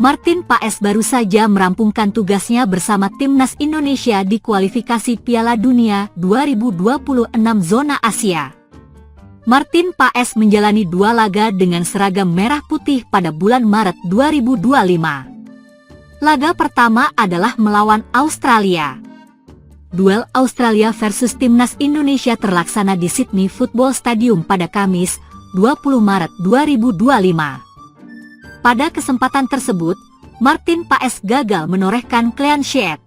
Martin Paes baru saja merampungkan tugasnya bersama Timnas Indonesia di kualifikasi Piala Dunia 2026 zona Asia. Martin Paes menjalani 2 laga dengan seragam merah putih pada bulan Maret 2025. Laga pertama adalah melawan Australia. Duel Australia versus Timnas Indonesia terlaksana di Sydney Football Stadium pada Kamis, 20 Maret 2025. Pada kesempatan tersebut, Martin Paes gagal menorehkan clean sheet.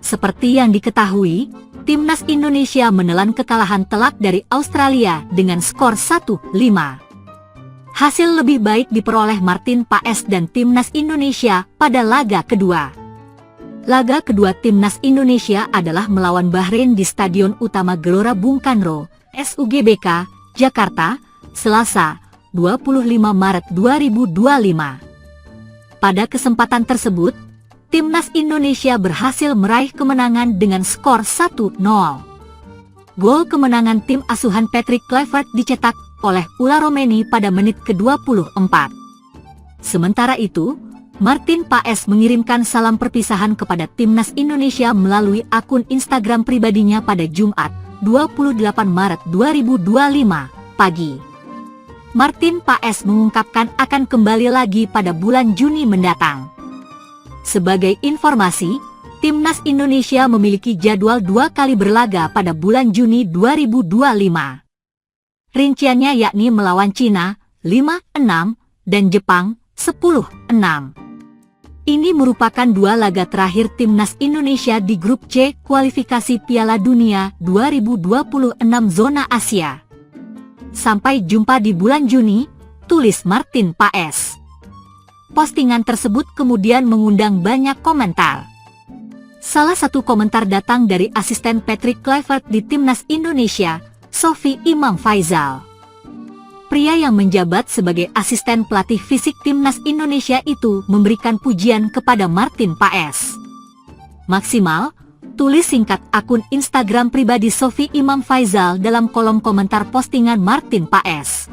Seperti yang diketahui, Timnas Indonesia menelan kekalahan telak dari Australia dengan skor 1-5. Hasil lebih baik diperoleh Martin Paes dan Timnas Indonesia pada laga kedua. Laga kedua Timnas Indonesia adalah melawan Bahrain di Stadion Utama Gelora Bung Karno, SUGBK, Jakarta, Selasa, 25 Maret 2025. Pada kesempatan tersebut, Timnas Indonesia berhasil meraih kemenangan dengan skor 1-0. Gol kemenangan tim asuhan Patrick Kluivert dicetak oleh Ula Romeni pada menit ke-24. Sementara itu, Martin Paes mengirimkan salam perpisahan kepada Timnas Indonesia melalui akun Instagram pribadinya pada Jumat, 28 Maret 2025, pagi. Martin Paes mengungkapkan akan kembali lagi pada bulan Juni mendatang. Sebagai informasi, Timnas Indonesia memiliki jadwal 2 kali berlaga pada bulan Juni 2025. Rinciannya yakni melawan Cina, 5-6, dan Jepang, 10-6. Ini merupakan 2 laga terakhir Timnas Indonesia di grup C kualifikasi Piala Dunia 2026 zona Asia. Sampai jumpa di bulan Juni, tulis Martin Paes. Postingan tersebut kemudian mengundang banyak komentar. Salah satu komentar datang dari asisten Patrick Kluivert di Timnas Indonesia, Sofi Imam Faizal. Pria yang menjabat sebagai asisten pelatih fisik Timnas Indonesia itu memberikan pujian kepada Martin Paes. Maksimal, tulis singkat akun Instagram pribadi Sofi Imam Faizal dalam kolom komentar postingan Martin Paes.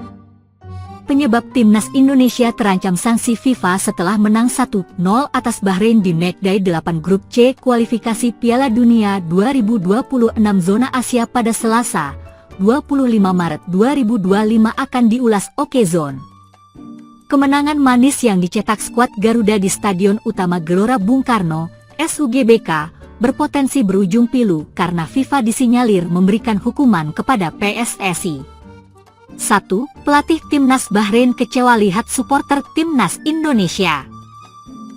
Penyebab Timnas Indonesia terancam sanksi FIFA setelah menang 1-0 atas Bahrain di matchday 8 grup C kualifikasi Piala Dunia 2026 zona Asia pada Selasa, 25 Maret 2025 akan diulas Okezone. Kemenangan manis yang dicetak skuad Garuda di Stadion Utama Gelora Bung Karno, SUGBK, berpotensi berujung pilu karena FIFA disinyalir memberikan hukuman kepada PSSI. 1. Pelatih Timnas Bahrain kecewa lihat supporter Timnas Indonesia.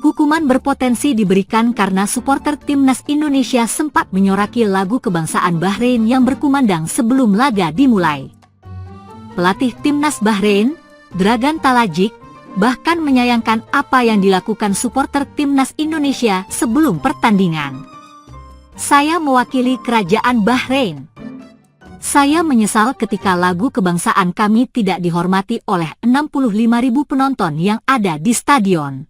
Hukuman berpotensi diberikan karena supporter Timnas Indonesia sempat menyoraki lagu kebangsaan Bahrain yang berkumandang sebelum laga dimulai. Pelatih Timnas Bahrain, Dragan Talajic, bahkan menyayangkan apa yang dilakukan supporter Timnas Indonesia sebelum pertandingan. Saya mewakili kerajaan Bahrain. Saya menyesal ketika lagu kebangsaan kami tidak dihormati oleh 65.000 penonton yang ada di stadion.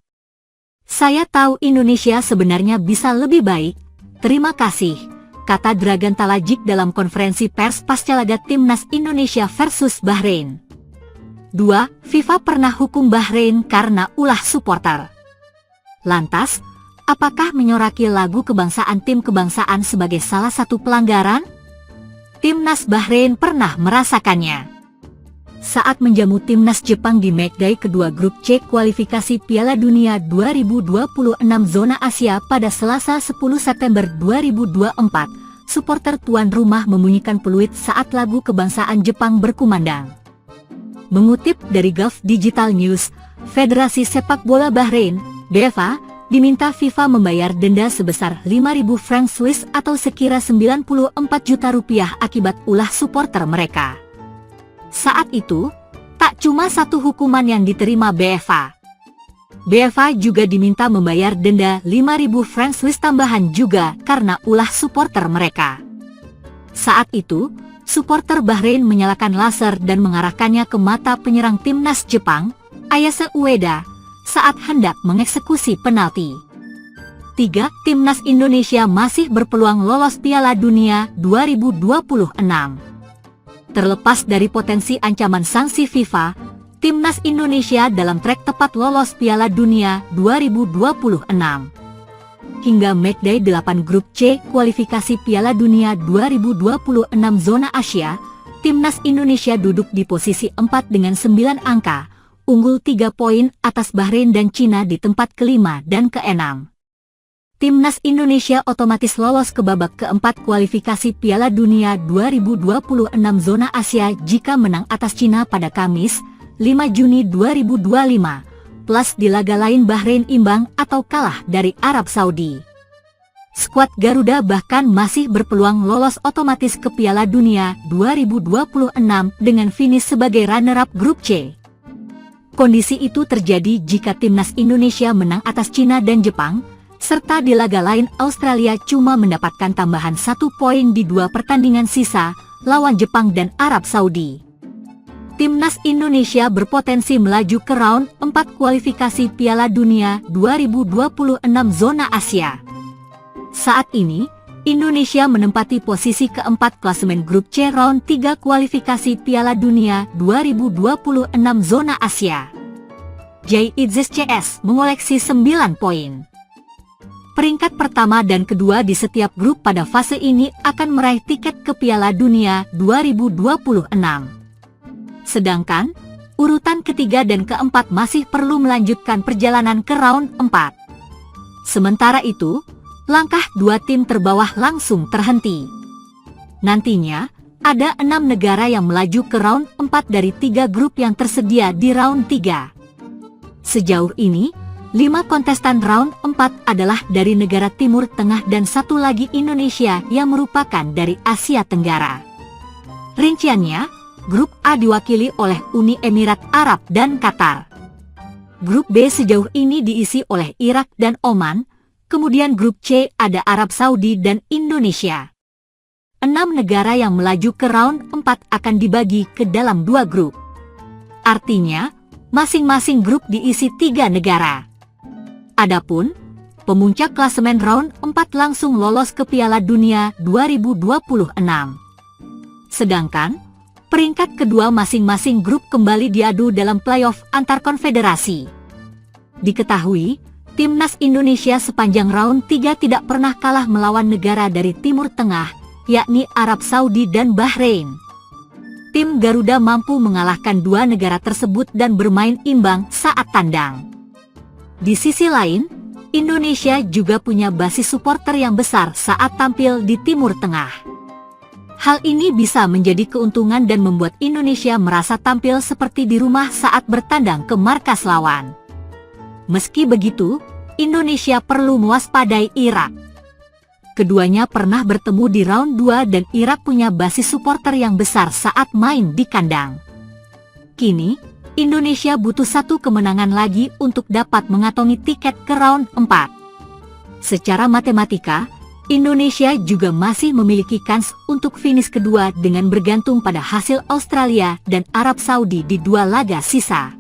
Saya tahu Indonesia sebenarnya bisa lebih baik. Terima kasih, kata Dragan Talajic dalam konferensi pers pasca laga Timnas Indonesia versus Bahrain. 2. FIFA pernah hukum Bahrain karena ulah supporter. Lantas, apakah menyoraki lagu kebangsaan tim kebangsaan sebagai salah satu pelanggaran? Timnas Bahrain pernah merasakannya. Saat menjamu Timnas Jepang di matchday kedua grup C kualifikasi Piala Dunia 2026 zona Asia pada Selasa 10 September 2024, supporter tuan rumah membunyikan peluit saat lagu kebangsaan Jepang berkumandang. Mengutip dari Gulf Digital News, Federasi Sepak Bola Bahrain, BFA, diminta FIFA membayar denda sebesar 5.000 franc Swiss atau sekira 94 juta rupiah akibat ulah supporter mereka. Saat itu, tak cuma satu hukuman yang diterima BFA. BFA juga diminta membayar denda 5.000 franc Swiss tambahan juga karena ulah supporter mereka. Saat itu, supporter Bahrain menyalakan laser dan mengarahkannya ke mata penyerang timnas Jepang, Ayase Ueda, saat hendak mengeksekusi penalti. 3. Timnas Indonesia masih berpeluang lolos Piala Dunia 2026. Terlepas dari potensi ancaman sanksi FIFA, Timnas Indonesia dalam trek tepat lolos Piala Dunia 2026. Hingga matchday 8 grup C kualifikasi Piala Dunia 2026 zona Asia, Timnas Indonesia duduk di posisi 4 dengan 9 angka, unggul 3 poin atas Bahrain dan Cina di tempat kelima dan keenam. Timnas Indonesia otomatis lolos ke babak keempat kualifikasi Piala Dunia 2026 zona Asia jika menang atas Cina pada Kamis, 5 Juni 2025, plus di laga lain Bahrain imbang atau kalah dari Arab Saudi. Skuad Garuda bahkan masih berpeluang lolos otomatis ke Piala Dunia 2026 dengan finish sebagai runner-up grup C. Kondisi itu terjadi jika Timnas Indonesia menang atas Cina dan Jepang, serta di laga lain Australia cuma mendapatkan tambahan 1 poin di 2 pertandingan sisa lawan Jepang dan Arab Saudi. Timnas Indonesia berpotensi melaju ke round 4 kualifikasi Piala Dunia 2026 zona Asia. Saat ini, Indonesia menempati posisi keempat klasemen grup C round 3 kualifikasi Piala Dunia 2026 zona Asia. JITZES CS mengoleksi 9 poin. Peringkat pertama dan kedua di setiap grup pada fase ini akan meraih tiket ke Piala Dunia 2026. Sedangkan, urutan ketiga dan keempat masih perlu melanjutkan perjalanan ke round 4. Sementara itu, langkah 2 tim terbawah langsung terhenti. Nantinya, ada 6 negara yang melaju ke round 4 dari 3 grup yang tersedia di round 3. Sejauh ini, 5 kontestan round 4 adalah dari negara Timur Tengah dan 1 lagi Indonesia yang merupakan dari Asia Tenggara. Rinciannya, grup A diwakili oleh Uni Emirat Arab dan Qatar. Grup B sejauh ini diisi oleh Irak dan Oman, kemudian grup C ada Arab Saudi dan Indonesia. 6 negara yang melaju ke round 4 akan dibagi ke dalam 2 grup. Artinya, masing-masing grup diisi 3 negara. Adapun, pemuncak klasemen round 4 langsung lolos ke Piala Dunia 2026. Sedangkan, peringkat kedua masing-masing grup kembali diadu dalam playoff antar konfederasi. Diketahui, Timnas Indonesia sepanjang round 3 tidak pernah kalah melawan negara dari Timur Tengah, yakni Arab Saudi dan Bahrain. Tim Garuda mampu mengalahkan 2 negara tersebut dan bermain imbang saat tandang. Di sisi lain, Indonesia juga punya basis supporter yang besar saat tampil di Timur Tengah. Hal ini bisa menjadi keuntungan dan membuat Indonesia merasa tampil seperti di rumah saat bertandang ke markas lawan. Meski begitu, Indonesia perlu mewaspadai Irak. Keduanya pernah bertemu di round 2 dan Irak punya basis supporter yang besar saat main di kandang. Kini, Indonesia butuh 1 kemenangan lagi untuk dapat mengantongi tiket ke round 4. Secara matematika, Indonesia juga masih memiliki kans untuk finish kedua dengan bergantung pada hasil Australia dan Arab Saudi di 2 laga sisa.